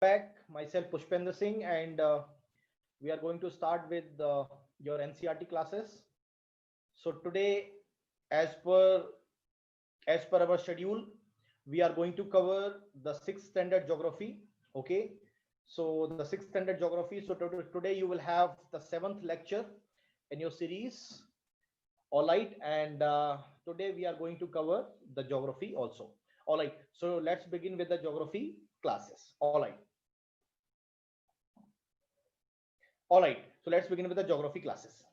back. Myself Pushpender Singh, and we are going to start with your NCRT classes. So today, as per as per our schedule, we are going to cover the sixth standard geography. Okay, so the sixth standard geography. So today you will have the seventh lecture in your series. All right, and today we are going to cover the geography also. All right, so let's begin with the geography classes. All right, so let's begin with the geography classes.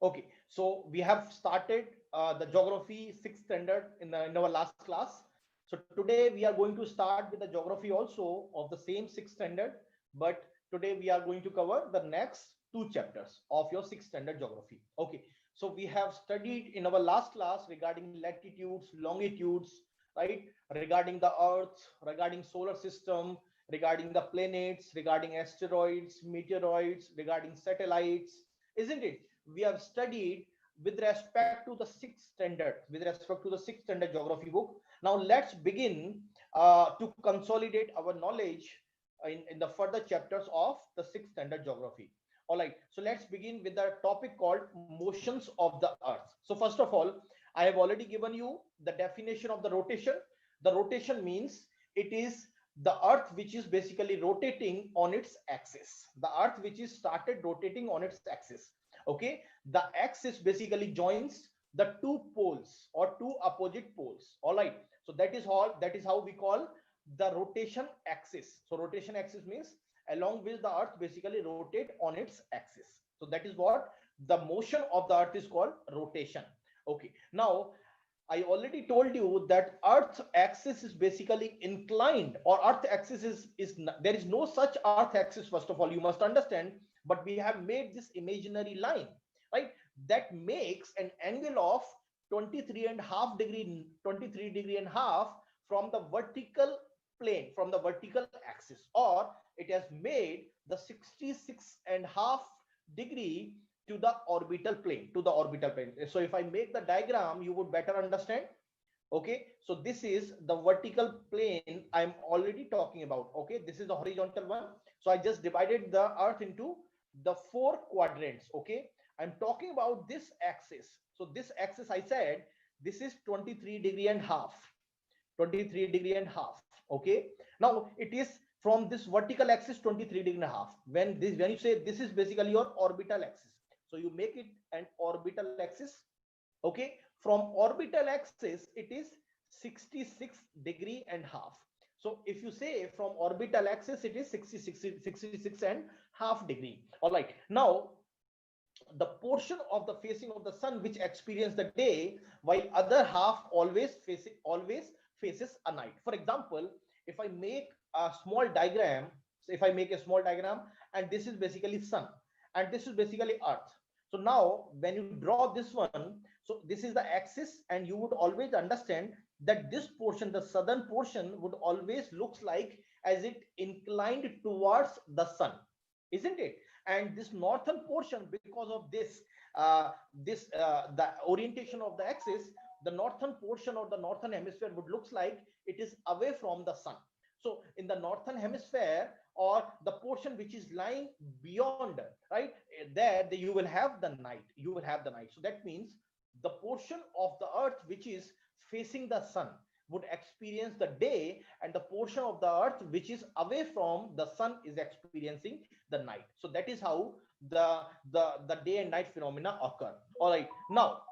Okay, so we have started the geography sixth standard in our last class. So today we are going to start with the geography also of the same sixth standard, but today we are going to cover the next two chapters of your sixth standard geography. Okay, so we have studied in our last class regarding latitudes, longitudes, right? Regarding the Earth, regarding solar system, regarding the planets, regarding asteroids, meteoroids, regarding satellites, isn't it? We have studied with respect to the sixth standard geography book. Now let's begin to consolidate our knowledge in the further chapters of the sixth standard geography. All right, so let's begin with the topic called motions of the earth. So first of all, I have already given you the definition of the rotation. The rotation means it is the earth which is basically rotating on its axis, the earth which is started rotating on its axis. Okay, the axis basically joins the two poles or two opposite poles. All right, so that is how we call the rotation axis. So rotation axis means along which the earth basically rotate on its axis. So that is what the motion of the earth is called, rotation. Okay, now I already told you that Earth axis is basically inclined, or Earth axis is there is no such Earth axis. First of all, you must understand, but we have made this imaginary line, right? That makes an angle of 23 and half from the vertical plane, from the vertical axis, or it has made the 66.5 degree to the orbital plane. So if I make the diagram, you would better understand. Okay, so this is the vertical plane I'm already talking about. Okay, this is the horizontal one. So I just divided the earth into the four quadrants. Okay, I'm talking about this axis. So this axis, I said, this is 23 degree and half. Okay, now it is from this vertical axis 23 degree and half. When you say this is basically your orbital axis, so you make it an orbital axis. Okay, from orbital axis it is 66 degree and half. So if you say from orbital axis it is 66.5 degree. All right, now the portion of the facing of the sun which experience the day, while other half always faces a night. For example, if I make a small diagram, so if I make a small diagram, and this is basically sun and this is basically earth. So now when you draw this one, so this is the axis, and you would always understand that this portion, the southern portion, would always looks like as it inclined towards the sun, isn't it? And this northern portion, because of this the orientation of the axis, the northern portion or the northern hemisphere would looks like it is away from the sun. So in the northern hemisphere, or the portion which is lying beyond, right, there you will have the night. So that means the portion of the earth which is facing the sun would experience the day, and the portion of the earth which is away from the sun is experiencing the night. So that is how the day and night phenomena occur. All right, now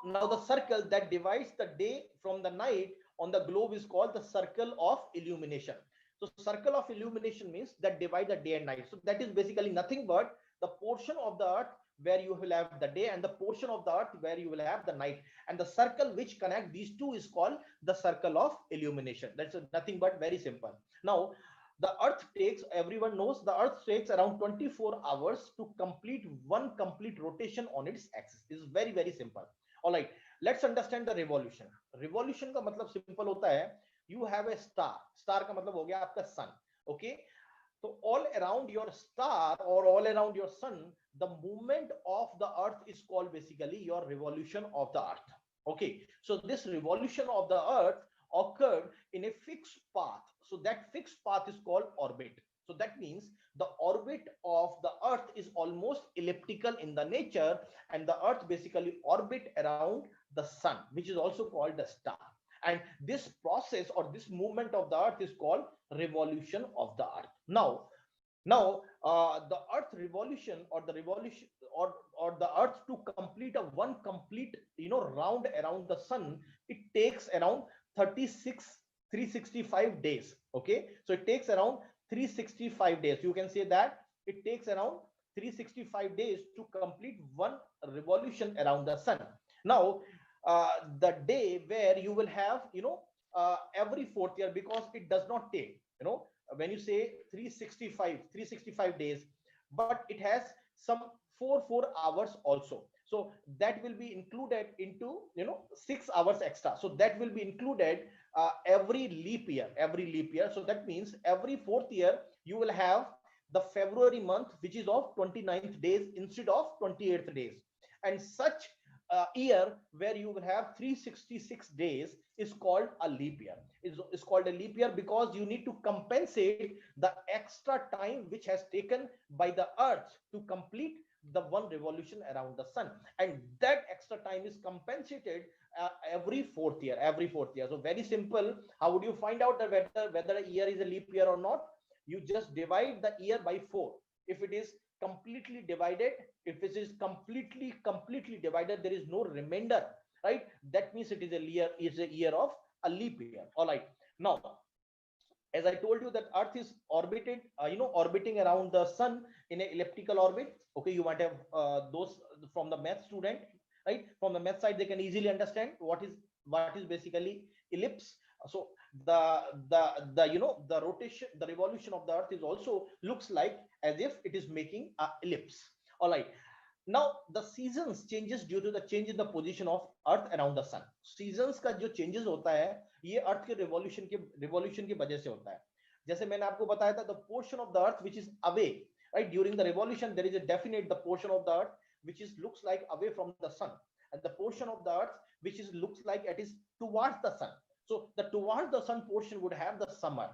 the circle that divides the day from the night on the globe is called the circle of illumination. So circle of illumination means that divide the day and night. So that is basically nothing but the portion of the earth where you will have the day, and the portion of the earth where you will have the night, and the circle which connect these two is called the circle of illumination. That's nothing but very simple. Now the earth takes, everyone knows, the earth takes around 24 hours to complete one complete rotation on its axis. This is very very simple. All right, let's understand the revolution. Revolution का मतलब simple होता है, you have a star का मतलब हो गया आपका sun. Okay, so all around your star or all around your sun, the movement of the earth is called basically your revolution of the earth. Okay, so this revolution of the earth occurred in a fixed path. So that fixed path is called orbit. So that means the orbit of the earth is almost elliptical in the nature, and the earth basically orbit around the sun, which is also called the star. And this process or this movement of the earth is called revolution of the earth. Now, the earth revolution, or the revolution, or the earth to complete a one complete round around the sun, it takes around 36 365 days. Okay, so it takes around 365 days. You can say that it takes around 365 days to complete one revolution around the sun. Now, the day where you will have every fourth year, because it does not take, when you say 365 days, but it has some 4 hours also. So that will be included into 6 hours extra. So that will be included every leap year. So that means every fourth year you will have the February month, which is of 29th days instead of 28th days. And such year where you will have 366 days is called a leap year. Is called a leap year because you need to compensate the extra time which has taken by the earth to complete the one revolution around the sun, and that extra time is compensated every fourth year. So very simple. How would you find out that whether a year is a leap year or not? You just divide the year by 4. If it is completely divided, if it is completely divided, there is no remainder, right? That means it is a year of a leap year. All right. Now, as I told you, that earth is orbiting around the sun in an elliptical orbit. Okay, you might have those from the math student, right? From the math side, they can easily understand what is basically ellipse. So the rotation, the revolution of the earth is also looks like as if it is making a ellipse. All right. Now the seasons changes due to the change in the position of earth around the sun. Seasons का जो changes होता है, ये अर्थ के revolution की वजह से होता है. जैसे मैंने आपको बताया था, the portion of the earth which is away, right, during the revolution there is a definite the portion of the earth which is looks like away from the sun, and the portion of the earth which is looks like it is towards the sun. So the towards the sun portion would have the summer,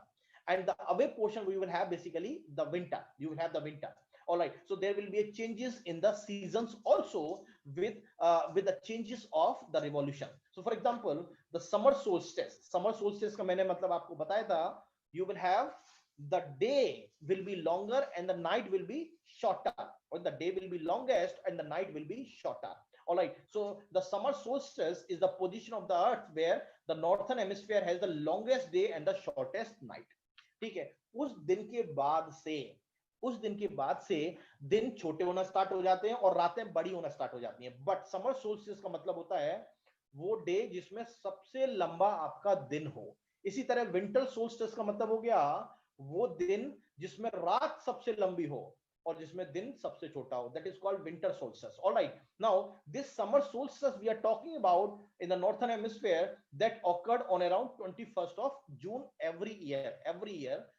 and the away portion we will have basically the winter. You will have the winter. All right. So there will be a changes in the seasons also with the changes of the revolution. So for example, the summer solstice का मैंने मतलब आपको बताया था. You will have the day will be longer and the night will be shorter, or the day will be longest and the night will be shorter. All right. So the summer solstice is the position of the earth where the northern hemisphere has the longest day and the shortest night. ठीक है. उस दिन के बाद से दिन छोटे होना स्टार्ट हो जाते हैं और रातें बड़ी होना स्टार्ट हो जाती हैं. बट समर सोल्स्टिस का मतलब होता है वो डे जिसमें सबसे लंबा आपका दिन हो. इसी तरह विंटर सोल्स्टिस का मतलब हो गया वो दिन जिसमें रात सबसे लंबी हो और जिसमें दिन सबसे छोटा हो. That is called winter solstice. All right. Now, this summer solstice we are talking about in the northern hemisphere that occurred on around 21st of June every year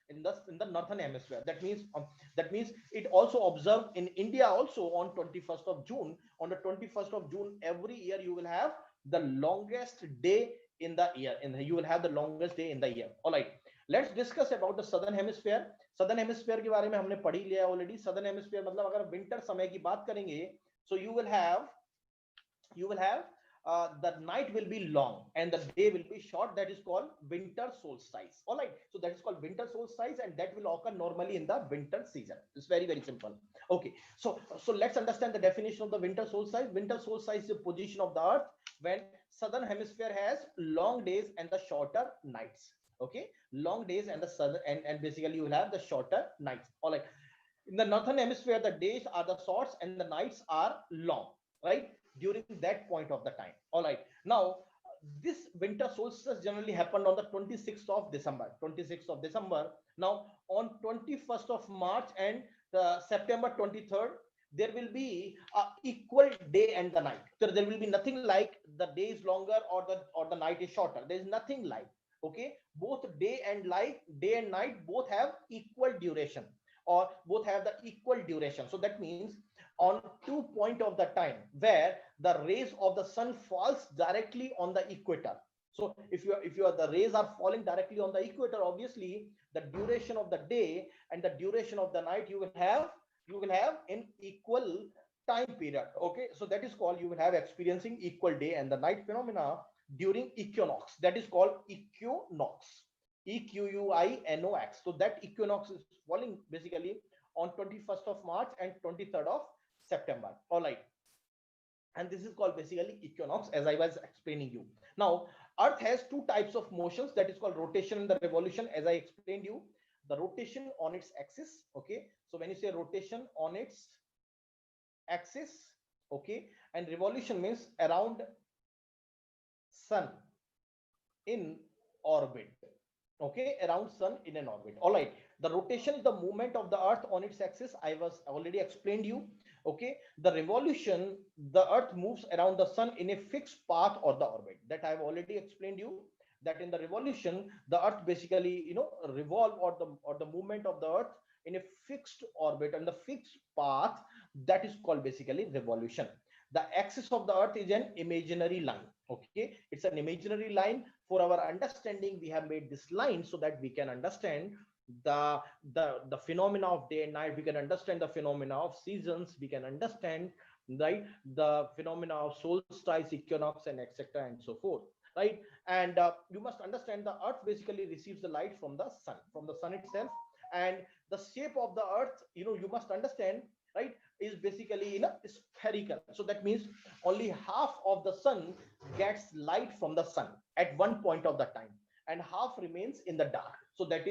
in the northern hemisphere. That means it also observed in India also on 21st of June. On the 21st of June every year you will have the longest day in the year. You will have the longest day in the year. All right. Let's discuss about the southern hemisphere. southern hemisphere के बारे में हमने पढ़ ही लिया already. southern hemisphere मतलब अगर winter समय की बात करेंगे, so you will have the night will be long and the day will be short. That is called winter solstice. All right. So that is called winter solstice, and that will occur normally in the winter season. It's very, very simple. Okay. So let's understand the definition of the winter solstice. Winter solstice is the position of the earth when southern hemisphere has long days and the shorter nights. Okay, long days and the southern and basically you will have the shorter nights. All right. In the northern hemisphere the days are the short and the nights are long, right, during that point of the time. All right. Now this winter solstice generally happened on the 26th of December. Now on 21st of March and September 23rd there will be equal day and the night. So there will be nothing like the day is longer or the night is shorter. There is nothing like. Okay, both day and night both have equal duration, or both have the equal duration. So that means on 2 point of the time where the rays of the sun falls directly on the equator, So if the rays are falling directly on the equator, obviously the duration of the day and the duration of the night you will have in equal time period. Okay, so that is called, you will have experiencing equal day and the night phenomena during equinox. That is called equinox. EQUINOX. So that equinox is falling basically on 21st of March and 23rd of September. All right, and this is called basically equinox, as I was explaining you. Now earth has two types of motions, that is called rotation and the revolution, as I explained you. The rotation on its axis. Okay, so when you say rotation on its axis, okay, and revolution means around sun in orbit. Okay, around sun in an orbit. All right, the rotation is the movement of the earth on its axis, I was already explained you. Okay, the revolution, the earth moves around the sun in a fixed path or the orbit, that I've already explained you, that in the revolution the earth basically, revolve, or the movement of the earth in a fixed orbit and the fixed path, that is called basically revolution. The axis of the earth is an imaginary line. Okay, it's an imaginary line. For our understanding, we have made this line so that we can understand the phenomena of day and night. We can understand the phenomena of seasons. We can understand, right, the phenomena of solstice, equinox, and etc. and so forth, right? And you must understand the earth basically receives the light from the sun itself. And the shape of the earth, you must understand, right, is basically spherical. So that means only half of the sun gets light from the sun at one point of the time, and half remains in the dark. So that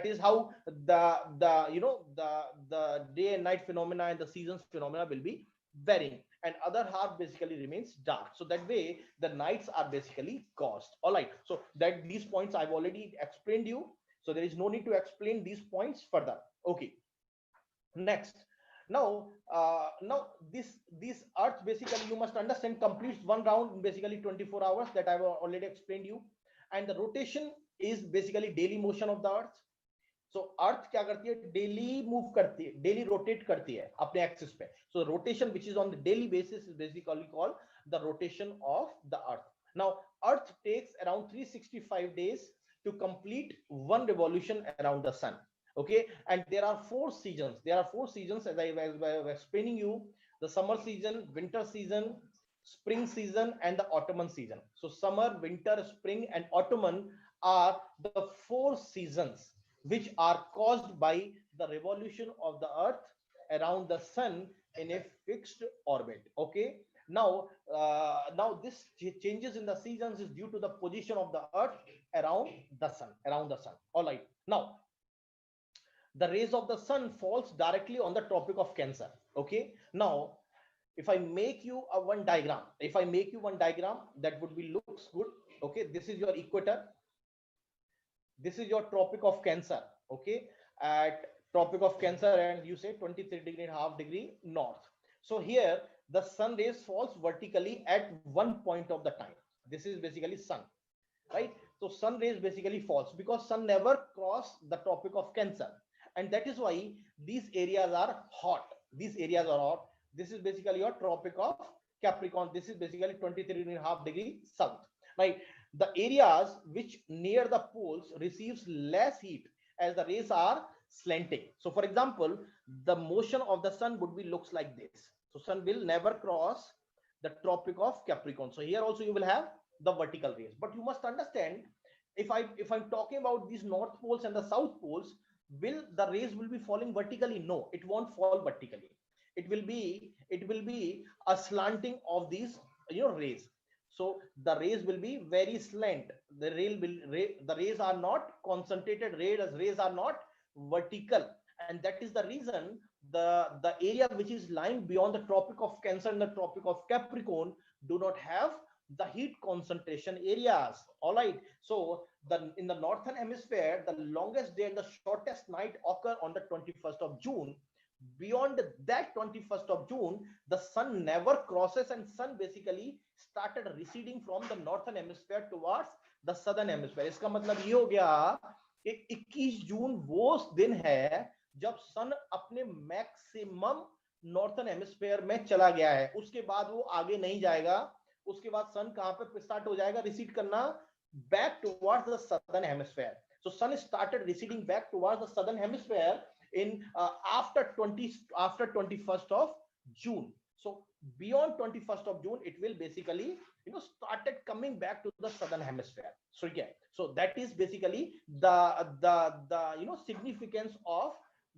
is how the day and night phenomena and the seasons phenomena will be varying, and other half basically remains dark. So that way the nights are basically caused. All right, so that these points I've already explained you, so there is no need to explain these points further. Okay, next. Now this earth basically, you must understand, completes one round in basically 24 hours, that I've already explained you. And the rotation is basically daily motion of the earth. So अर्थ क्या करती है, daily move करती है, daily rotate करती है अपने axis पे. So rotation which is on the daily basis is basically called the rotation of the earth. Now earth takes around 365 days to complete one revolution around the sun. Okay, and there are four seasons. There are four seasons, as I was explaining you: the summer season, winter season, spring season, and the autumn season. So summer, winter, spring, and autumn are the four seasons which are caused by the revolution of the earth around the sun in a fixed orbit. Okay, now this changes in the seasons is due to the position of the earth around the sun. All right, now the rays of the sun falls directly on the Tropic of Cancer. Okay, now if I make you one diagram, that would be looks good. Okay, this is your equator, this is your Tropic of Cancer. Okay, at Tropic of Cancer, and you say 23.5 degree north. So here the sun rays falls vertically at one point of the time. This is basically sun, right? So sun rays basically falls because sun never cross the Tropic of Cancer, and that is why these areas are hot. This is basically your Tropic of Capricorn. This is basically 23.5 degree south, right? The areas which near the poles receives less heat as the rays are slanting. So for example, the motion of the sun would be looks like this. So sun will never cross the Tropic of Capricorn. So here also you will have the vertical rays, but you must understand, if I'm talking about these north poles and the south poles, will the rays will be falling vertically? No, it won't fall vertically. It will be a slanting of these rays. So the rays will be very slant. The rays are not concentrated rays are not vertical, and that is the reason the area which is lying beyond the Tropic of Cancer and the Tropic of Capricorn do not have the heat concentration areas. All right, so in the northern hemisphere, the longest day and the shortest night occur on the 21st of June. Beyond that 21st of June, the sun never crosses, and sun basically started receding from the northern hemisphere towards the southern hemisphere. इसका मतलब ये हो गया कि 21 जून वो दिन है जब सन अपने मैक्सिमम नॉर्थन हेमिस्फीयर में चला गया है. उसके बाद वो आगे नहीं जाएगा. उसके बाद सन कहां पे स्टार्ट हो जाएगा रिसीड करना? back towards the southern hemisphere. So sun started receding back towards the southern hemisphere in after 21st of June. So beyond 21st of June, it will basically started coming back to the southern hemisphere. So yeah, so that is basically the significance of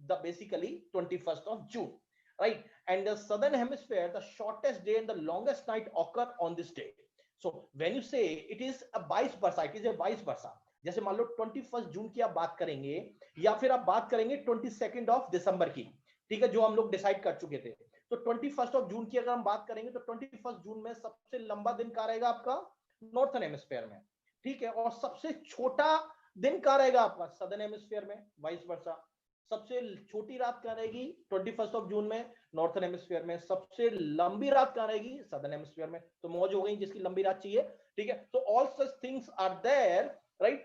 the basically 21st of June, right? And the southern hemisphere, the shortest day and the longest night occur on this day. So when you say it is a vice versa, it is a vice versa. जैसे मान लो 21 जून की आप बात करेंगे या फिर आप बात करेंगे 22 दिसंबर की, ठीक है, जो हम लोग डिसाइड कर चुके थे। तो 21 जून की अगर हम बात करेंगे तो 21 जून में सबसे लंबा दिन कहाँ रहेगा आपका? नॉर्थन हेमिस्फीयर में, ठीक है। और सबसे छोटा दिन कहाँ रहेगा आपका? सदर्न हेमिस्फीयर में, वाइस वर्सा। सबसे छोटी रात कहाँ रहेगी? 21 जून में नॉर्थन हेमिस्फीयर में। सबसे लंबी रात कहाँ रहेगी? सदर्न हेमिस्फीयर में। तो मौज हो गई जिसकी लंबी रात चाहिए, ठीक है। तो all such things are there, right,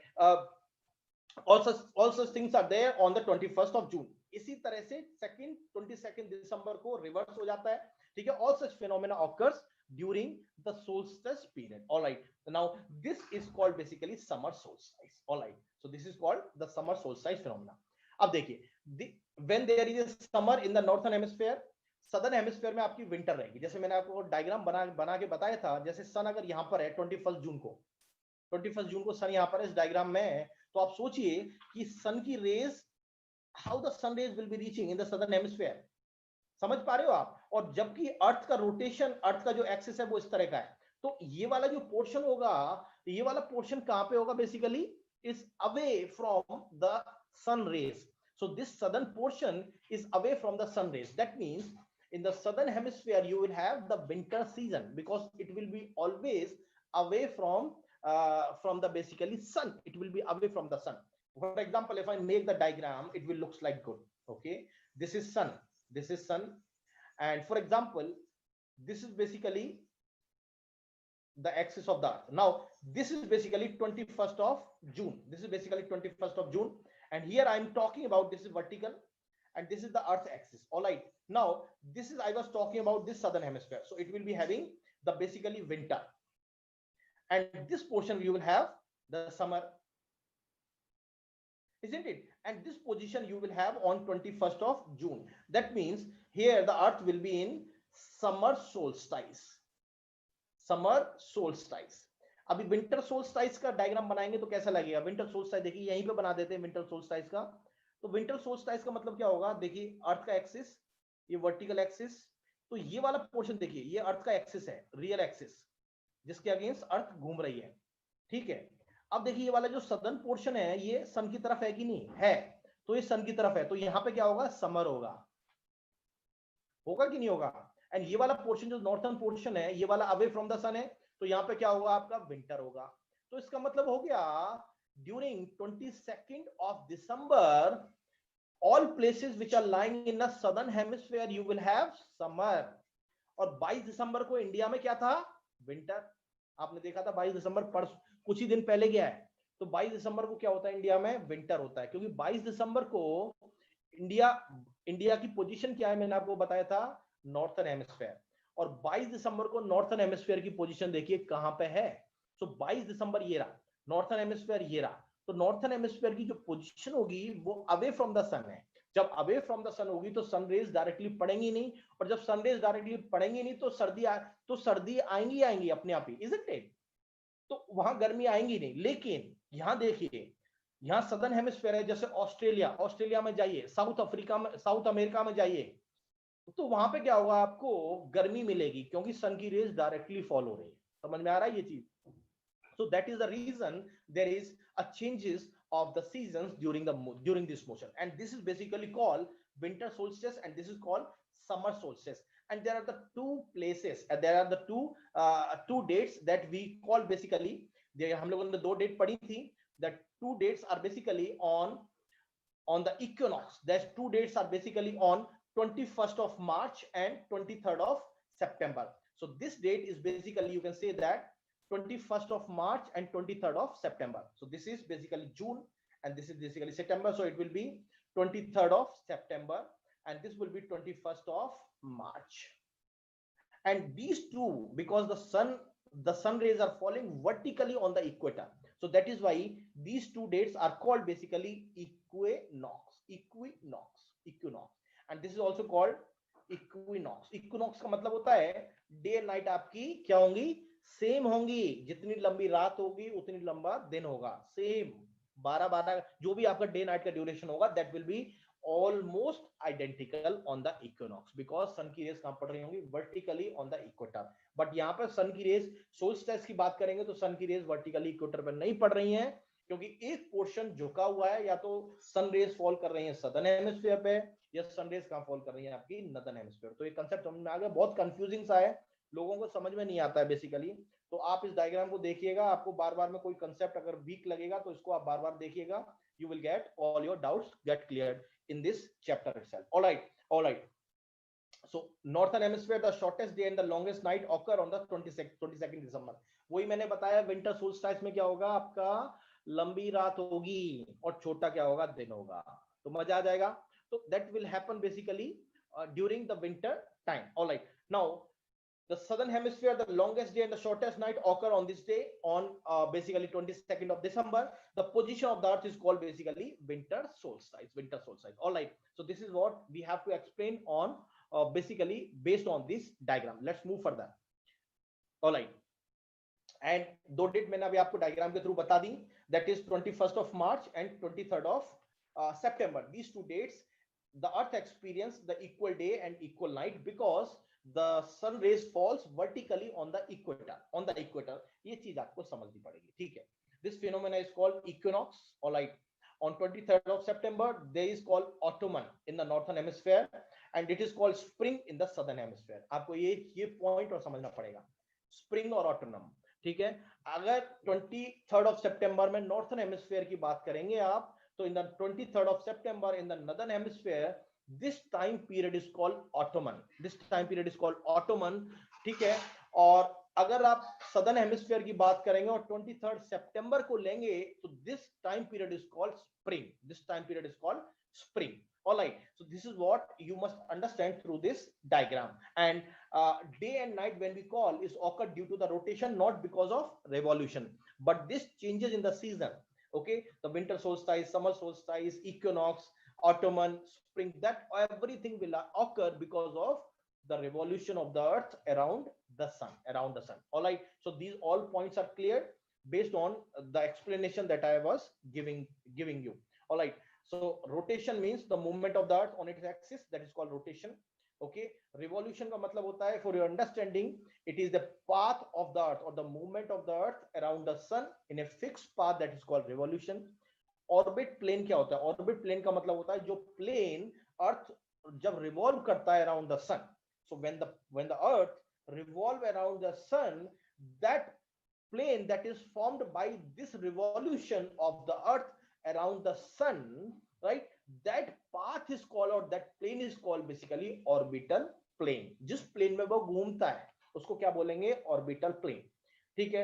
all such things are there on the 21st of June. इसी तरह से 22 दिसंबर को रिवर्स हो जाता है, ठीक है। all such phenomena occurs during the solstice period. All right, so now this is called basically summer solstice. All right, so this is called the summer solstice phenomena. अब देखिए, when there is a summer in the northern hemisphere, southern hemisphere में आपकी winter रहेगी। जैसे मैंने आपको diagram बना के बताया था, जैसे सन अगर यहां पर है 21 जून को सन यहां पर है इस डायग्राम में, तो आप सोचिए कि सन की rays, how the sun rays will be reaching in the southern hemisphere, समझ पा रहे हो आप? और जबकि अर्थ का रोटेशन, अर्थ का जो एक्सिस है वो इस तरह का है, तो ये वाला जो पोर्शन होगा, ये वाला पोर्शन कहां पे होगा? Basically is away from the sun rays. So this southern portion is away from the sun rays. That means in the southern hemisphere you will have the winter season because it will be always away from the basically sun. It will be away from the sun. For example, if I make the diagram, it will looks like good. Okay, this is sun, this is sun, and for example, this is basically the axis of the earth. Now this is basically 21st of June. This is basically 21st of June, and here I am talking about this is vertical and this is the earth axis. All right, now this is, I was talking about this southern hemisphere, so it will be having the basically winter, and this portion you will have the summer, isn't it? And this position you will have on 21st of June. That means here the earth will be in summer solstice. Summer solstice. अभी winter solstice का diagram बनाएंगे तो कैसा लगेगा? Winter solstice देखिए यहीं पे बना देते हैं विंटर सोल्स्टाइस का। तो विंटर सोल्स्टाइस का मतलब क्या होगा? देखिए अर्थ का एक्सिस, ये वर्टिकल एक्सिस, तो ये वाला पोर्शन देखिए, ये अर्थ का एक्सिस है, रियल एक्सिस, जिसके अगेंस्ट अर्थ घूम रही है, ठीक है। अब देखिए ये वाला जो सदर्न पोर्शन है ये सन की तरफ है कि नहीं है? तो ये सन की तरफ है, तो यहाँ पे क्या होगा? समर होगा, होगा कि नहीं होगा? एंड ये वाला पोर्शन जो नॉर्थर्न पोर्शन है, ये वाला अवे फ्रॉम द सन है, तो यहाँ पे क्या होगा? आपका विंटर होगा। तो इसका मतलब हो गया during 22nd of December all places which are lying in the southern hemisphere you will have summer. और 22 दिसंबर को इंडिया में क्या था? विंटर। आपने देखा था 22 दिसंबर कुछ ही दिन पहले गया है, तो 22 दिसंबर को क्या होता है? इंडिया में विंटर होता है, क्योंकि 22 दिसंबर को इंडिया की पोजीशन क्या है? मैंने आपको बताया था नॉर्थर्न हेमिस्फीयर, और 22 दिसंबर को नॉर्थर्न हेमिस्फीयर की पोजीशन देखिए कहां पे है। सो 22 दिसंबर ये रहा, नॉर्थर्न हेमिस्फीयर ये रहा, तो नॉर्थर्न हेमिस्फीयर की जो पोजीशन होगी वो अवे फ्रॉम द सन है। जब अवे फ्रॉम द सन होगी तो सन रेज डायरेक्टली पड़ेंगी नहीं, और जब सन रेज डायरेक्टली पड़ेंगी नहीं तो सर्दी आएंगी अपने आप ही, इजंट इट? तो वहां गर्मी आएंगी नहीं। लेकिन यहां देखिए, यहाँ सदर्न हेमिस्फीयर है, जैसे ऑस्ट्रेलिया में जाइए, साउथ अफ्रीका में, साउथ अमेरिका में जाइए, तो वहां पे क्या होगा? आपको गर्मी मिलेगी, क्योंकि सन की रेज डायरेक्टली फॉल हो रही है। समझ में आ रहा है ये चीज? So that is the reason there is a changes of the seasons during this motion, and this is basically called winter solstice and this is called summer solstice. And there are the two places, there are the two dates that we call basically, हम लोगों ने दो date पढ़ी थी, that two dates are basically on the equinox. That two dates are basically on 21st of March and 23rd of September. So this date is basically, you can say that 21st of March and 23rd of September. So this is basically June and this is basically September. So it will be 23rd of September and this will be 21st of March. And these two, because the sun rays are falling vertically on the equator, So that is why these two dates are called basically equinox, and this is also called equinox. Equinox का मतलब होता है day and night आपकी क्या होंगी, same होंगी, जितनी लंबी रात होगी उतनी लंबा दिन होगा, सेम 12 जो भी आपका डे नाइट का ड्यूरेशन होगा that will be almost identical on the equinox, because sun की रेस कहां पड़ रही होंगी, vertically on the equator. But यहाँ पर सन की रेस सोल्स्टिस की बात करेंगे तो सन की रेस वर्टिकली इक्वेटर पर नहीं पड़ रही हैं, क्योंकि एक पोर्शन झुका हुआ है, या तो सन रेस फॉल कर रही है सदर्न हेमिस्फीयर पे, या सन रेस कहां फॉल कर रही है आपकी नॉर्दर्न हेमिस्फीयर। तो ये कांसेप्ट समझ में आ गया, बहुत कंफ्यूजिंग सा है, लोगों को समझ में नहीं आता है बेसिकली। तो आप इस डायग्राम को देखिएगा, आपको बार बार में कोई कंसेप्ट अगर वीक लगेगा तो इसको आप बार बार देखिएगा, you will get all your doubts get cleared in this chapter itself. All right. So northern hemisphere, the shortest day and the longest night occur on the 22nd December. वही मैंने बताया, winter solstice में क्या होगा, आपका लंबी रात होगी और छोटा क्या होगा, दिन होगा। तो मजा आ जाएगा। तो that will happen basically during the winter time. All right. Now the southern hemisphere, the longest day and the shortest night occur on this day, on basically 22nd of December. The position of the earth is called basically winter solstice. All right, so this is what we have to explain on basically based on this diagram. Let's move further. All right, and दो date मैंने अभी आपको diagram के through बता दी, that is 21st of March and 23rd of September. These two dates the earth experience the equal day and equal night because the sun rays falls vertically on the equator. ये चीज आपको समझनी पड़ेगी, ठीक है। This phenomena is called equinox. All right, on 23rd of September there is called autumn in the northern hemisphere and it is called spring in the southern hemisphere. आपको ये point और समझना पड़ेगा, स्प्रिंग और ऑटोनम, ठीक है। अगर 23rd of September में नॉर्थर्न हेमिस्फीयर की बात करेंगे आप, तो in the 23rd of September in the northern hemisphere this time period is called autumn, ठीक है। और अगर आप सदर्न हेमिस्फीयर की बात करेंगे और 23rd September को लेंगे तो this time period is called spring. All right, so this is what you must understand through this diagram. And day and night when we call is occurred due to the rotation, not because of revolution, but this changes in the season. Okay, the winter solstice, summer solstice, equinox, autumn, spring, that everything will occur because of the revolution of the earth around the sun. All right, so these all points are clear based on the explanation that I was giving you. All right, so rotation means the movement of the earth on its axis, that is called rotation. Okay, revolution का मतलब होता है, for your understanding, it is the path of the earth or the movement of the earth around the sun in a fixed path, that is called revolution. Orbit plane क्या होता है, orbit plane का मतलब होता है जो plane earth जब revolve करता है around the sun. So when the earth revolve around the sun, that plane that is formed by this revolution of the earth around the sun, right, that path is called, or that plane is called basically orbital plane. जिस plane में वो घूमता है उसको क्या बोलेंगे, orbital plane, ठीक है।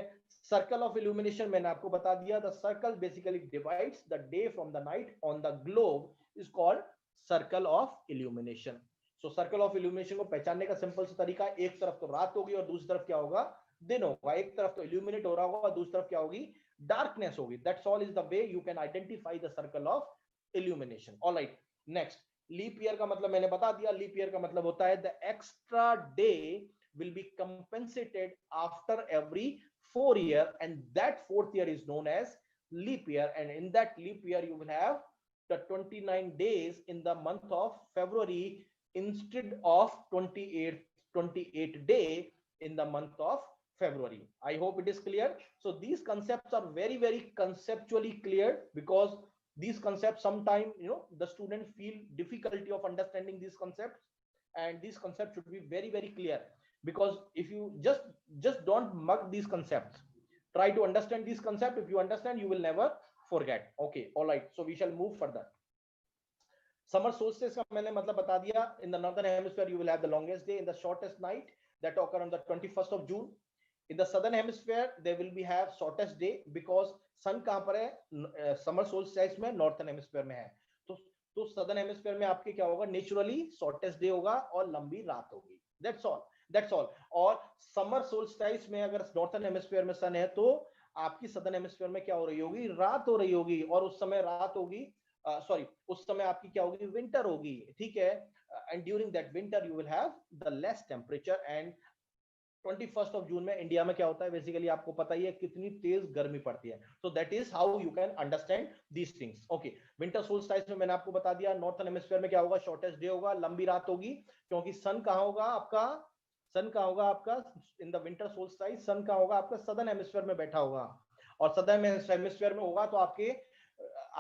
Circle of illumination मैंने आपको बता दिया, the circle basically divides the day from the night on the globe is called circle of illumination. So circle of illumination को पहचानने का सिंपल सा तरीका, एक तरफ तो रात होगी और दूसरी तरफ क्या होगा, दिन होगा। एक तरफ तो illuminate हो रहा होगा और दूसरी तरफ क्या होगी, darkness होगी। That's all is the way you can identify the circle of illumination. All right, next, leap year का मतलब मैंने बता दिया, leap year का मतलब होता है the extra day will be compensated after every 4 year, and that 4th year is known as leap year. And in that leap year you will have the 29 days in the month of February instead of 28 day in the month of February. I hope it is clear. So these concepts are very, very conceptually clear, because these concepts sometimes, the students feel difficulty of understanding these concepts, and these concepts should be very, very clear, because if you just don't mug these concepts, try to understand these concepts. If you understand, you will never forget. Okay, all right, so we shall move further. Summer solstice का मैंने मतलब बता दिया, in the northern hemisphere you will have the longest day and the shortest night that occur on the 21st of June. In the southern hemisphere there will be have shortest day because sun कहाँ पर है, summer solstice में northern hemisphere में है, तो southern hemisphere में आपके क्या होगा, naturally shortest day होगा और लंबी रात होगी। That's all. और summer solstice में अगर northern hemisphere में sun है तो आपकी सदर्न हेमिस्फीयर में क्या हो रही होगी, रात हो रही होगी, और उस समय रात होगी, सॉरी उस समय आपकी क्या होगी, विंटर होगी, ठीक है। And during that winter you will have the less temperature. And 21 जून में इंडिया में क्या होता है, बेसिकली आपको पता ही है कितनी तेज गर्मी पड़ती है। सो that is how you can understand these things. Okay, winter solstice में मैंने आपको बता दिया, नॉर्थर्न हेमिस्फीयर में क्या होगा, शॉर्टेस्ट डे होगा, लंबी रात होगी, क्योंकि सन कहां होगा आपका, सन कहां होगा आपका इन द विंटर सोल्स्टिस, सन कहां होगा आपका, सदर्न हेमिस्फीयर में बैठा होगा, और सदर्न हेमिस्फीयर में होगा तो आपके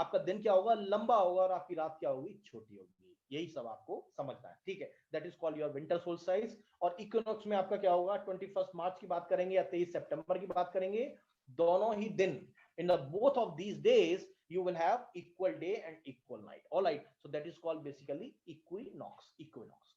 आपका दिन क्या होगा, लंबा होगा, और आपकी रात क्या होगी, छोटी होगी। यही सब आपको समझना है, ठीक है। That is called your winter solstice. और इक्विनॉक्स में आपका क्या होगा, 21 मार्च की बात करेंगे या 23 सितंबर की बात करेंगे, दोनों ही दिन, in the both of these days you will have equal day and equal night, all right, so that is called basically equinox,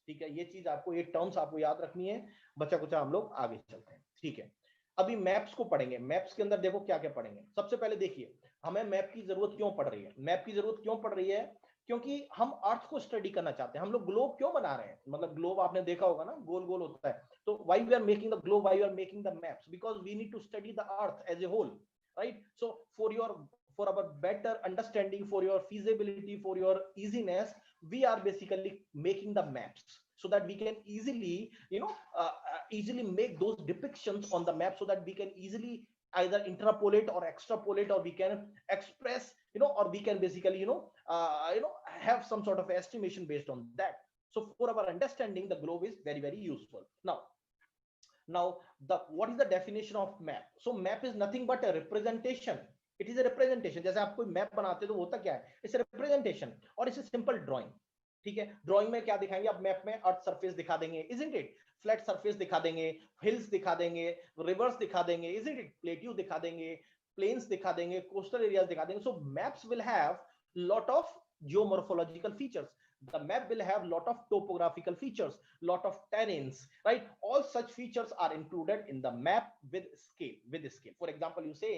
ठीक है। ये चीज आपको, ये टर्म्स आपको याद रखनी है, बच्चा कुछ हम लोग आगे चलते हैं, ठीक है। अभी मैप्स को पढ़ेंगे। मैप्स के अंदर देखो क्या क्या पढ़ेंगे। सबसे पहले देखिए, हमें मैप की जरूरत क्यों पड़ रही है, मैप की जरूरत क्यों पड़ रही है, क्योंकि हम अर्थ को स्टडी करना चाहते हैं। हम लोग ग्लोब क्यों बना रहे हैं, मतलब ग्लोब आपने देखा होगा ना, गोल गोल होता है, तो why we are making the globe, why we are making the maps, because we need to study the earth as a whole, right? So for our better understanding, for your feasibility, for your easiness, we are basically making the maps so that we can easily, easily make those depictions on the map, so that we can easily either interpolate or extrapolate, or we can express, or we can basically, have some sort of estimation based on that. So for our understanding, the globe is very very useful. Now the what is the definition of map? So map is nothing but a representation. It is a representation. जैसे आप कोई map बनाते हो तो होता क्या है, it's representation, और इट्स सिंपल ड्राइंग, ठीक है। ड्राइंग में क्या दिखाएंगे आप, मैप में अर्थ सरफेस दिखा देंगे, इजंट इट, फ्लैट सरफेस दिखा देंगे, हिल्स दिखा देंगे, रिवर्स दिखा देंगे, इजंट इट, प्लेट्यू दिखा देंगे, प्लेन्स दिखा देंगे, कोस्टल एरियाज दिखा देंगे। So maps will have lot of geomorphological features. The map will have lot of topographical features, lot of terrains, right? All such features are included in the map with scale. For example, you say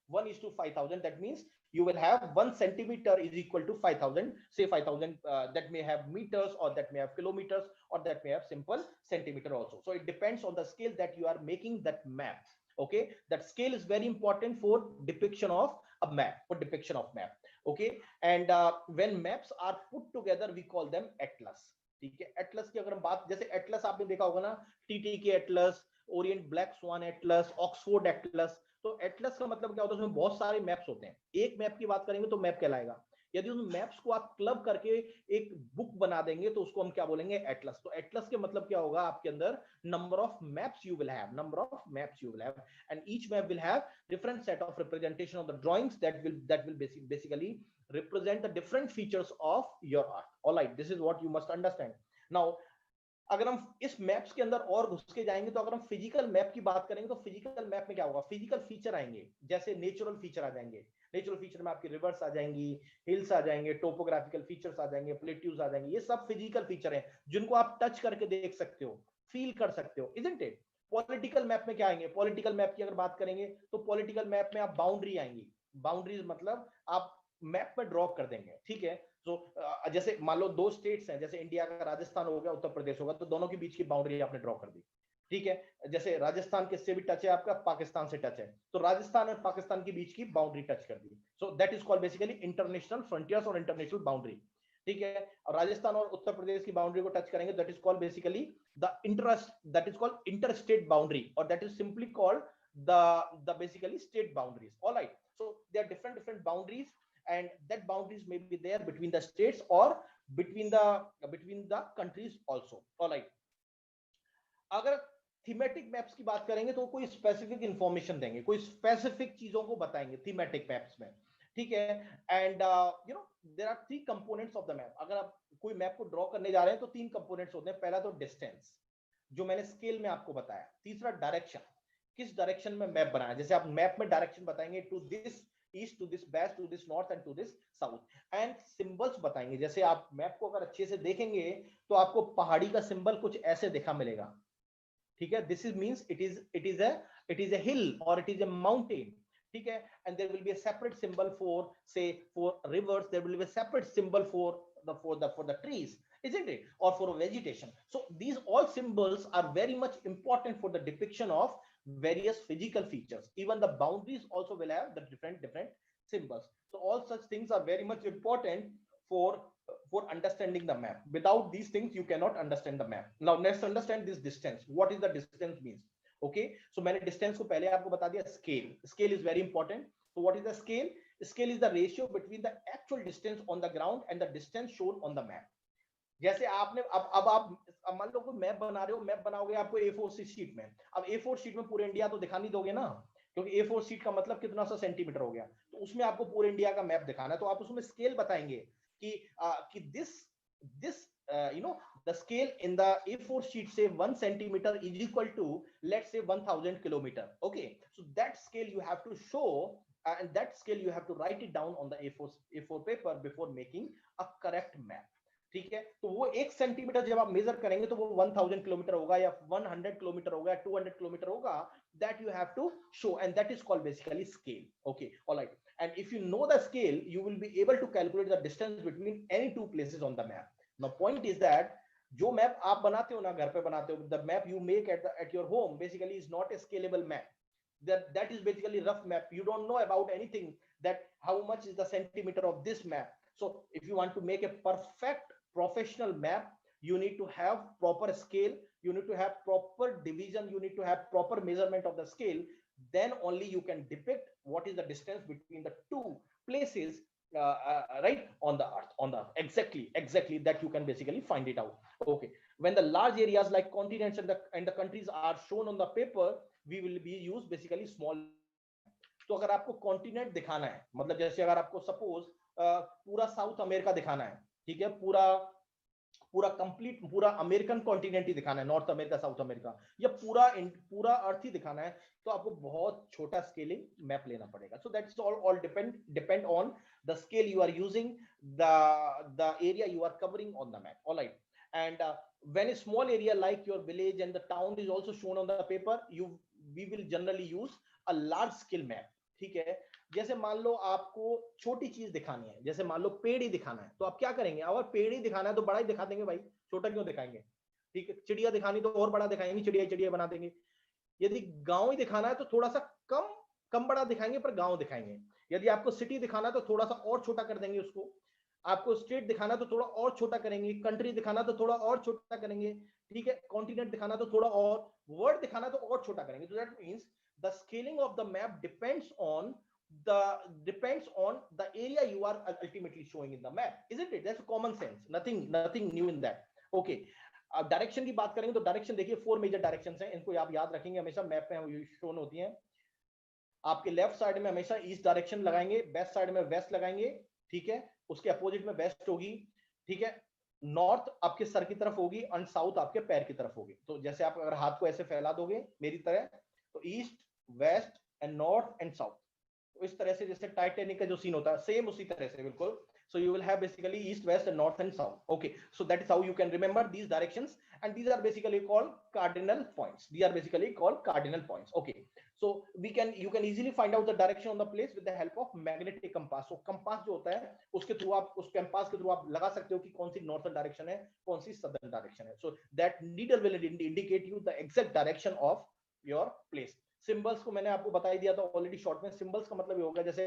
1:5000, that means you will have 1 centimeter is equal to 5000, say 5000, that may have meters, or that may have kilometers, or that may have simple centimeter also. So it depends on the scale that you are making that map. Okay, that scale is very important for depiction of a map, for depiction of map. Okay, and when maps are put together we call them atlas, ठीक है। Atlas की अगर हम बात, जैसे Atlas आपने देखा होगा ना, टीटी के Atlas, Orient black swan Atlas, Oxford Atlas. तो एटलस का मतलब क्या होता है, उसमें बहुत सारे मैप्स होते हैं। एक मैप की बात करेंगे तो मैप कहलाएगा। यदि उन मैप्स को आप क्लब करके एक बुक बना देंगे तो उसको हम क्या बोलेंगे, एटलस। तो एटलस के मतलब क्या होगा, आपके अंदर number of maps you will have, number of maps you will have, and each map will have different set of representation of the drawings that will basically represent the different features of your art. All right, this is what you must understand. Now अगर हम इस maps के अंदर और घुस के जाएंगे, तो अगर हम फिजिकल मैप की बात करेंगे तो फिजिकल मैप में क्या होगा, फिजिकल फीचर आएंगे, जैसे नेचुरल फीचर आ जाएंगे। नेचुरल फीचर में आपकी रिवर्स आ जाएंगी, हिल्स आ जाएंगे, टोपोग्राफिकल फीचर्स आ जाएंगे, प्लेट्यूज आ जाएंगे। ये सब फिजिकल फीचर हैं जिनको आप टच करके देख सकते हो, फील कर सकते हो, इजंट इट। पॉलिटिकल मैप में क्या आएंगे, पॉलिटिकल मैप की अगर बात करेंगे तो पॉलिटिकल मैप में आप बाउंड्री आएंगी। बाउंड्रीज मतलब आप मैप में ड्रॉ कर देंगे, ठीक है। तो जैसे मान लो दो स्टेट्स हैं, जैसे इंडिया का राजस्थान हो गया, उत्तर प्रदेश होगा, तो दोनों के बीच की बाउंड्री आपने ड्रॉ कर दी, ठीक है। जैसे राजस्थान किससे भी टच है आपका, पाकिस्तान से टच है, तो राजस्थान और पाकिस्तान के बीच की बाउंड्री टच कर दी। So that is called basically international frontiers और इंटरनेशनल बाउंड्री, ठीक है। और राजस्थान और उत्तर प्रदेश की बाउंड्री को टच करेंगे, that is called basically the that is called interstate boundary, और that is simply called the basically state boundaries. All right, so there are different boundaries, and that boundaries may be there between the states or between the countries also. All right, अगर thematic maps की बात करेंगे तो कोई specific information देंगे, कोई specific चीजों को बताएंगे थीमेटिक मैप्स में, ठीक है। And there are 3 components of the map. अगर आप कोई मैप को ड्रॉ करने जा रहे हैं तो 3 कंपोनेंट्स होते हैं। पहला तो डिस्टेंस, जो मैंने स्केल में आपको बताया। तीसरा डायरेक्शन, किस डायरेक्शन में मैप बनाया, जैसे आप मैप में डायरेक्शन बताएंगे to this east, to this west, to this north and to this south. And symbols बताएंगे, जैसे आप मैप को अगर अच्छे से देखेंगे तो आपको पहाड़ी का सिंबल कुछ ऐसे दिखा मिलेगा, ठीक है। This is means it is a hill or it is a mountain, ठीक है। And there will be a separate symbol for, say, for rivers, there will be a separate symbol for the trees, isn't it, or for vegetation. So these all symbols are very much important for the depiction of various physical features. Even the boundaries also will have the different symbols. So all such things are very much important for understanding the map. Without these things you cannot understand the map. Now let's understand this distance. What is the distance means? Okay, so मैंने distance को पहले आपको बता दिया. Scale is very important. So what is the scale? Scale is the ratio between the actual distance on the ground and the distance shown on the map. जैसे आपने अब आप मान लो कोई मैप बना रहे हो, मैप बनाओगे आपको A4 शीट में. अब A4 शीट में पूरे इंडिया तो दिखा नहीं दोगे ना, क्योंकि A4 शीट का मतलब कितना सा सेंटीमीटर हो गया. तो उसमें आपको पूरे इंडिया का मैप दिखाना है, तो आप उसमें स्केल बताएंगे कि this you know the scale in the A4 sheet say 1 centimeter is equal to, let's say, 1000 kilometer. Okay, so that scale you have to show, and that scale you have to write it down on the A4 paper before making a correct map. ठीक है, तो वो 1 centimetre जब आप major करेंगे तो वो 1000 kilometre होगा या 100 किलोमीटर होगा, 200 किलोमीटर होगा. That you have to show, and that is called basically scale. Okay, all right. And if you know the scale, you will be able to calculate the distance between any two places on the map. Now point is that जो map आप बनाते हो ना, घर पे बनाते हो, the map you make at your home basically is not a scalable map. That is basically rough map. You don't know about anything, that how much is the centimeter of this map. So if you want to make a perfect professional map, you need to have proper scale, you need to have proper division, you need to have proper measurement of the scale. Then only you can depict what is the distance between the two places, right, on the earth. Exactly that you can basically find it out. Okay, when the large areas like continents and the countries are shown on the paper, we will be use basically small. तो अगर आपको continent दिखाना है, मतलब जैसे अगर आपको suppose पूरा साउथ अमेरिका दिखाना है, ठीक है, पूरा कंप्लीट पूरा अमेरिकन कॉन्टिनेंट ही दिखाना है, नॉर्थ अमेरिका, साउथ अमेरिका, या पूरा अर्थ ही दिखाना है, तो आपको बहुत छोटा स्केलिंग मैप लेना पड़ेगा. So that's all depend on the scale you are using, the area you are covering on the map. Alright. And when a small area like your village and the town is also shown on the paper, we will generally use a large scale map. ठीक है, जैसे मान लो आपको छोटी चीज दिखानी है, जैसे मान लो पेड़ ही दिखाना है, तो आप क्या करेंगे? अगर पेड़ ही दिखाना है तो बड़ा ही दिखा देंगे भाई, छोटा क्यों दिखाएंगे? ठीक है, चिड़िया दिखानी तो और बड़ा दिखाएंगे, चिड़िया बना देंगे. यदि गांव ही दिखाना है तो थोड़ा सा कम बड़ा दिखाएंगे, पर गांव दिखाएंगे. यदि आपको सिटी दिखाना है तो थोड़ा सा और छोटा कर देंगे उसको. आपको स्टेट दिखाना तो थोड़ा और छोटा करेंगे, कंट्री दिखाना तो थोड़ा और छोटा करेंगे, ठीक है, कॉन्टिनेंट दिखाना तो थोड़ा और, वर्ड दिखाना तो और छोटा करेंगे. So that means the scaling of the map depends on the area you are ultimately showing in the map, isn't it? That's common sense, nothing new in that. Okay, अब डायरेक्शन की बात करेंगे तो डायरेक्शन देखिए 4 major directions हैं, इनको आप याद रखेंगे, हमेशा मैप में शोन होती हैं. आपके लेफ्ट साइड में हमेशा ईस्ट डायरेक्शन लगाएंगे, बेस्ट साइड में वेस्ट लगाएंगे, ठीक है, उसके अपोजिट में वेस्ट होगी, ठीक है, नॉर्थ आपके सर की तरफ होगी और साउथ आपके पैर की तरफ होगी. तो जैसे आप अगर हाथ को ऐसे फैला दोगे मेरी तरह, तो east, west and north and south, तो इस तरह से जैसे टाइटैनिक का जो सीन होता है, सेम उसी तरह से बिल्कुल. So you will have basically east, west, and north and south. Okay, so that is how you can remember these directions, and these are basically called cardinal points. Okay, so you can easily find out the direction on the place with the help of magnetic compass. So compass जो होता है उसके through आप, उस compass के through आप लगा सकते हो कि कौन सी northern direction है, कौन सी southern direction है. So that needle will indicate you the exact direction of your place. Symbols को मैंने आपको बता ही दिया था ऑलरेडी शॉर्ट में. सिंबल्स का मतलब ये होगा जैसे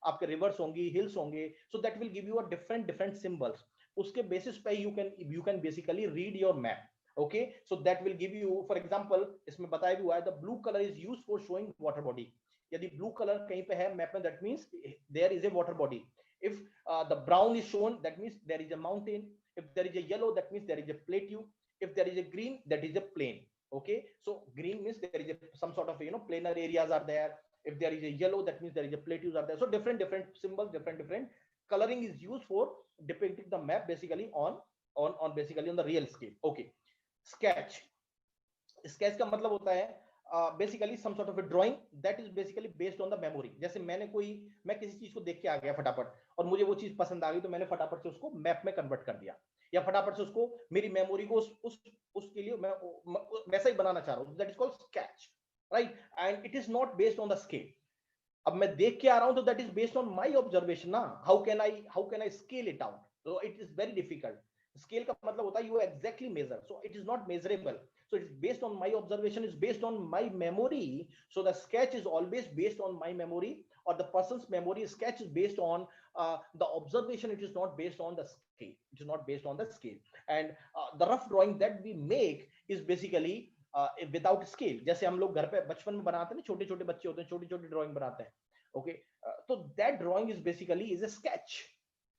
आपके रिवर्स होंगी, हिल्स होंगे, so that will give you a different symbols. उसके बेसिस पे you can basically read your map. Okay, so that will give you, for example इसमें बताया भी हुआ है, the blue colour is used for showing water body. यदि blue colour कहीं पे है मैप में, that means there is a water body. If the brown is shown, that means there is a mountain. If there is a yellow, that means there is a plateau. If there is a green, that is a plain. Okay, so green means there is some sort of planar areas are there. If there is a yellow, that means there is a plateaus are there. So different symbols, different coloring is used for depicting the map basically on basically on the real scale. Okay, sketch का मतलब होता है basically some sort of a drawing that is basically based on the memory. जैसे मैं किसी चीज को देख के आ गया फटाफट और मुझे वो चीज पसंद आ गई, तो मैंने फटाफट से उसको मैप में कन्वर्ट कर दिया, या फटाफट से उसको मेरी मेमोरी को उसके लिए मैं वैसा ही बनाना चाह रहा हूं. That is called sketch, right? And it is not based on the scale. अब मैं देख के आ रहा हूं तो that is based on my observation ना. How can I scale it out? So it is very difficult. Scale का मतलब होता है you exactly measure, so it is not measurable. So it's based on my observation, it's based on my memory. So the sketch is always based on my memory, or the person's memory. Sketch is based on the observation. It is not based on the scale. It is not based on the scale. And the rough drawing that we make is basically without scale. जैसे हम लोग घर पे बचपन में बनाते हैं ना, छोटे छोटे बच्चे होते हैं, छोटी छोटी ड्राइंग बनाते हैं. ओके, तो that drawing is basically is a sketch,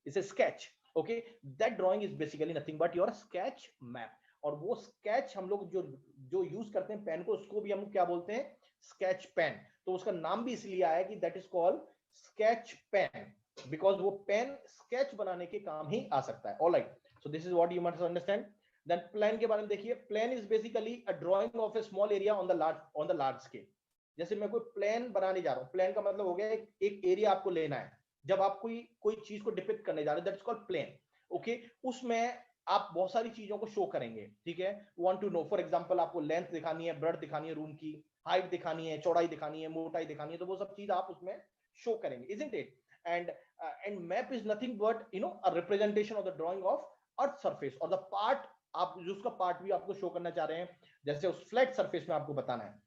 is a sketch. Okay, that drawing is basically nothing but your sketch map. और वो स्केच हम लोग जो जो यूज करते हैं पेन को, उसको भी हम क्या बोलते हैं, स्केच पेन. तो उसका नाम भी इसलिए आया कि that is called sketch pen, because वो पेन स्केच बनाने के काम ही आ सकता है. Alright, so this is what you must understand. Then plan के बारे में देखिए. Plan is basically a drawing of a small area on the large scale. जैसे मैं कोई प्लान बनाने जा रहा हूं, प्लान का मतलब हो गया एक एरिया आपको लेना है. जब आप कोई चीज को डिपिक्ट करने जा रहे हैं, that is called plan. Okay, उसमें आप बहुत सारी चीजों को शो करेंगे. ठीक है, want to know, for example आपको लेंथ दिखानी है, ब्रेड्थ दिखानी है रूम की, हाइट दिखानी है, चौड़ाई दिखानी है, मोटाई दिखानी है, तो वो सब चीज आप उसमें शो करेंगे, isn't it. And map is nothing but a representation of the drying of earth surface और द पार्ट. आप जिसका पार्ट भी आपको शो करना चाह रहे हैं, जैसे उस फ्लैट सरफेस में आपको बताना है,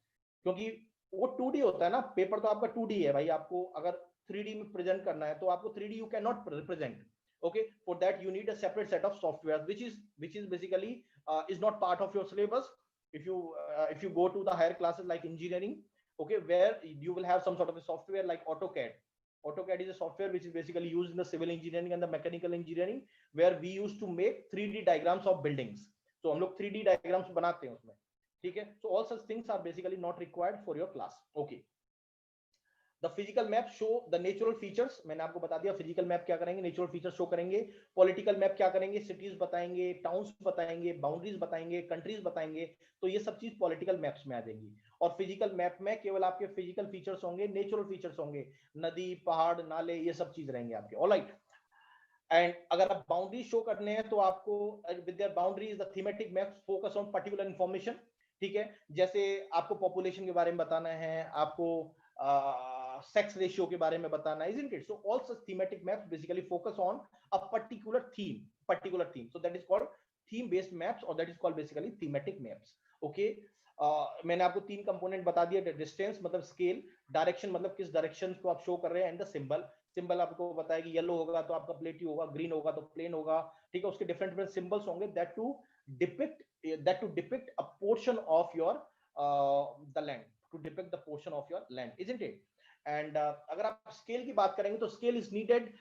क्योंकि वो 2D होता है ना, पेपर तो आपका 2D है भाई. आपको अगर 3D में प्रेजेंट करना है तो आपको 3D you can not represent. Okay, for that you need a separate set of software which is basically is not part of your syllabus. If you go to the higher classes like engineering, okay, where you will have some sort of a software like AutoCAD. AutoCAD is a software which is basically used in the civil engineering and the mechanical engineering, where we used to make 3D diagrams of buildings. So हम लोग 3D diagrams बनाते हैं उसमें. ठीक है, so all such things are basically not required for your class. Okay. The physical map show the natural features. मैंने आपको बता दिया फिजिकल मैप क्या करेंगे, नेचुरल फीचर्स शो करेंगे. पॉलिटिकल मैप क्या करेंगे, सिटीज बताएंगे, टाउन्स बताएंगे, बाउंड्रीज बताएंगे, कंट्रीज बताएंगे. तो ये सब चीज पॉलिटिकल मैप्स में आ जाएंगी. और फिजिकल मैप में केवल आपके फिजिकल फीचर्स होंगे, नेचुरल फीचर्स होंगे, नदी, पहाड़, नाले, ये सब चीज रहेंगे आपके. ऑलराइट. एंड अगर आप बाउंड्री शो करने हैं तो आपको with their boundaries the thematic maps focus on particular information. ठीक है, जैसे आपको पॉपुलेशन के बारे में बताना है, आपको सेक्स रेशियो के बारे में बताना है, isn't it? So all such thematic maps basically focus on a particular theme. So that is called theme based maps, or that is called basically thematic maps. Okay, मैंने आपको 3 कंपोनेंट बता दिए. Distance मतलब स्केल, डायरेक्शन मतलब किस direction को आप show कर रहे हैं, एंड द सिंबल. सिंबल आपको बताया कि येलो होगा तो आपका प्लेटिव होगा, ग्रीन होगा तो प्लेन होगा. ठीक है, उसके डिफरेंट डिफरेंट सिंबल्स होंगे that to depict a portion of your the land, to depict the portion of your land, isn't it. And अगर आप स्केल की बात करेंगे तो scale is needed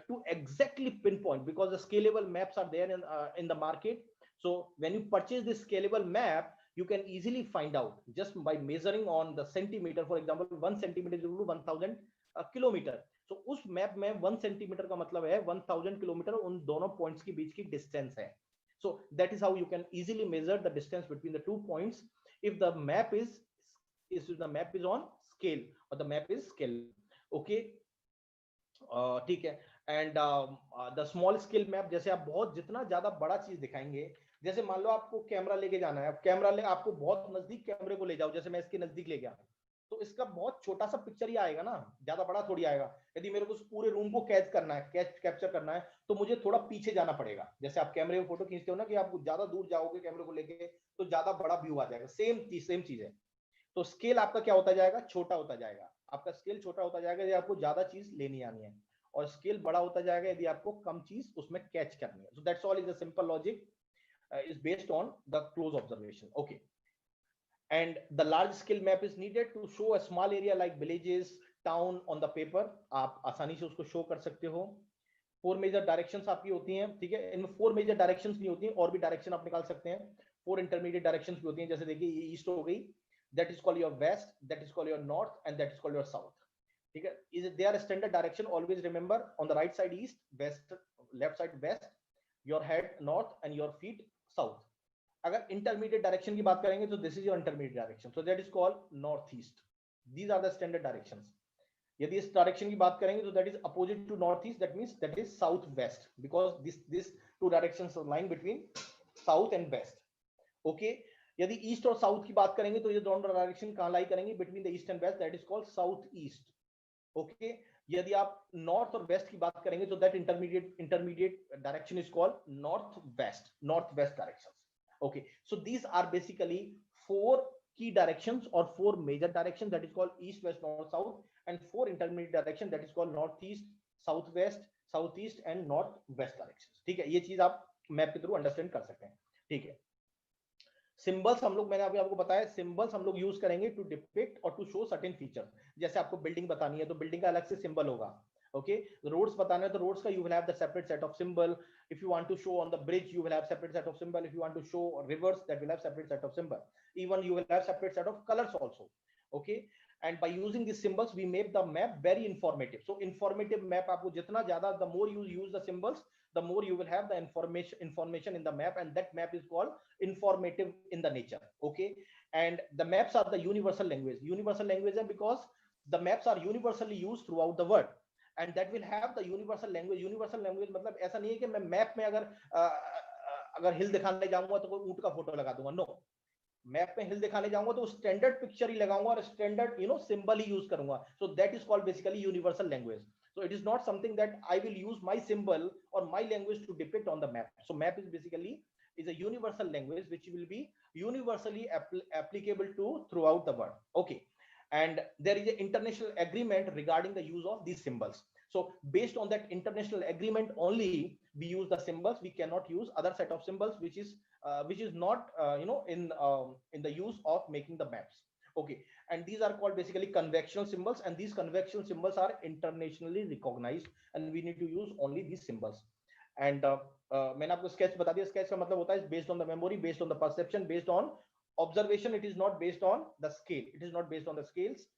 to exactly pinpoint, because the scalable maps are there in the market. So when you purchase this scalable map, you can easily find out just by measuring on the centimeter. For example, 1 centimeter equal to 1000 kilometer. So उस map में 1 centimetre का मतलब है 1000 kilometre उन दोनों points के बीच की distance है. So that is how you can easily measure the distance between the 2 points if the map is on scale or the map is scale. Okay, ठीक है. And the small scale map, जैसे आप बहुत जितना ज्यादा बड़ा चीज दिखाएंगे, जैसे मान लो आपको कैमरा लेके जाना है, कैमरा ले आपको बहुत नजदीक कैमरे को ले जाओ, जैसे मैं इसके नजदीक ले गया, तो इसका बहुत छोटा सा पिक्चर ही आएगा ना, ज्यादा बड़ा थोड़ी आएगा. यदि मेरे को उस पूरे रूम को कैप्चर करना है तो मुझे थोड़ा पीछे जाना पड़ेगा. जैसे आप कैमरे में फोटो खींचते हो ना, कि आप ज्यादा दूर जाओगे कैमरे को लेके तो ज्यादा बड़ा व्यू आ जाएगा. सेम चीज है. तो स्केल आपका क्या होता जाएगा, छोटा होता जाएगा. आपका स्केल छोटा होता जाएगा यदि आपको ज्यादा चीज लेनी आनी है, और स्केल बड़ा होता जाएगा यदि आपको कम चीज उसमें कैच करनी है. सो that's all is a simple logic, is based on the close observation. Okay, and the large scale map is needed to show a small area like villages, town on the paper. आप आसानी से उसको show कर सकते हो. 4 major directions आपकी होती हैं. ठीक है, इनमें 4 मेजर डायरेक्शंस नहीं होती हैं, और भी डायरेक्शन आप निकाल सकते हैं. 4 इंटरमीडिएट डायरेक्शंस भी होती हैं. जैसे देखिए ईस्ट हो गई, that is called your west, that is called your north, and that is called your south. ठीक है, is they are a standard direction. Always remember, on the right side east, west, left side west, your head north, and your feet south. अगर intermediate direction की बात करेंगे तो this is your intermediate direction, so that is called north east. These are the standard directions. यदि इस direction की बात करेंगे तो that is opposite to north east, that means that is south west, because this two directions are lying between south and west. Okay, यदि east और south की बात करेंगे तो ये दोनों डायरेक्शन कहां लाई करेंगे, between the east and west, that is called south east. Okay, यदि आप नॉर्थ और वेस्ट की बात करेंगे तो that intermediate direction is called north west direction. Okay, so these are basically four key directions or four major directions, that is called east, west, north, south, and four intermediate direction, that is called northeast, southwest, southeast and northwest directions. ठीक है, ये चीज आप map के through understand कर सकते हैं. ठीक है, सिंबल्स हम लोग, मैंने अभी आपको बताया, सिंबल्स हम लोग यूज करेंगे टू डिपिक्ट और टू शो सर्टेन फीचर्स. जैसे आपको बिल्डिंग बतानी है तो बिल्डिंग का अलग से सिंबल होगा. ओके, रोड्स बताना है तो रोड्स का you will have the separate set of symbol. If you want to show on the bridge, you will have separate set of symbol. If you want to show rivers, that will have separate set of symbol. Even you will have separate set of colors also. Okay, and by using these symbols we make the map very informative. So informative map, आपको जितना ज्यादा, the more you use the symbols, the more you will have the information in the map, and that map is called informative in the nature. Okay, and the maps are the universal language because the maps are universally used throughout the world. And that will have the universal language. मतलब ऐसा नहीं है कि मैं map में अगर हिल दिखाने जाऊंगा तो कोई ऊंट का फोटो लगा दूंगा. नो, मैप में हिल दिखाने जाऊंगा तो स्टैंडर्ड पिक्चर ही लगाऊंगा और स्टैंडर्ड सिंबल ही यूज करूंगा. सो that is called basically universal language. So it is not something that I will use my symbol or my language to depict on the map. So map is basically is a universal language which will be universally applicable to throughout the world. Okay, and there is an international agreement regarding the use of these symbols. So based on that international agreement only we use the symbols. We cannot use other set of symbols which is not in the use of making the maps. Okay, and these are called basically conventional symbols, and these conventional symbols are internationally recognized, and we need to use only these symbols. And मैंने आपको sketch बता दिया. Sketch का मतलब होता है based on the memory, based on the perception, based on observation. It is not based on the scale. It is not based on the scales.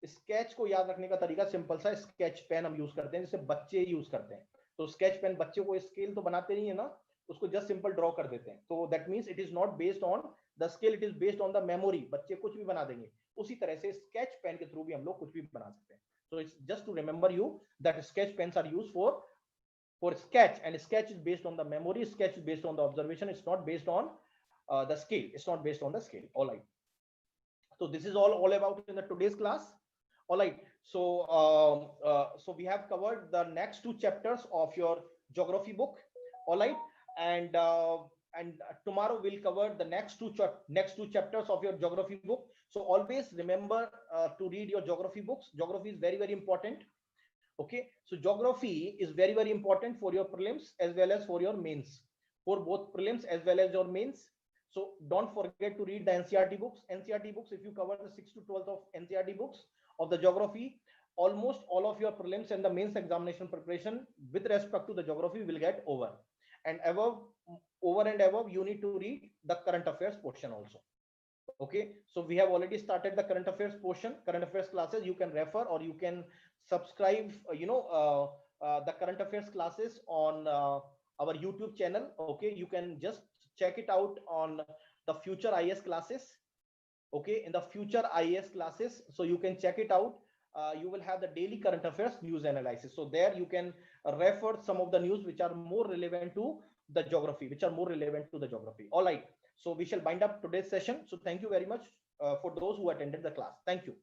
Sketch को याद रखने का तरीका सिंपल सा, स्केच पेन हम यूज करते हैं जैसे बच्चे यूज करते हैं. तो स्केच पेन बच्चे को स्केल तो बनाते नहीं है ना, उसको जस्ट सिंपल ड्रॉ कर देते हैं. तो that means it is not based on the scale, it is based on the memory. बच्चे कुछ भी बना देंगे. उसी तरह से स्केच पेन के थ्रू भी हम लोग कुछ भी बना सकते हैं. So it's just to remember you that sketch pens are used for sketch, and sketch is based on the memory, sketch is based on the observation. It's not based on the scale. It's not based on the scale. All right, so this is all about in the today's class. All right, so so we have covered the next two chapters of your geography book. All right, and tomorrow we'll cover the next two chapters of your geography book. So always remember to read your geography books. Geography is very, very important. Okay, so geography is very, very important for your prelims as well as for your mains, for both prelims as well as your mains. So don't forget to read the NCERT books. NCERT books, if you cover the 6th to 12th of NCERT books of the geography, almost all of your prelims and the mains examination preparation with respect to the geography will get over. And over and above, you need to read the current affairs portion also. Okay, so we have already started the current affairs portion, current affairs classes. You can refer or you can subscribe the current affairs classes on our YouTube channel. Okay, you can just check it out on the future IAS classes. Okay, in the future IAS classes, so you can check it out. You will have the daily current affairs news analysis. So there you can refer some of the news which are more relevant to the geography, All right, so we shall bind up today's session. So thank you very much for those who attended the class. Thank you.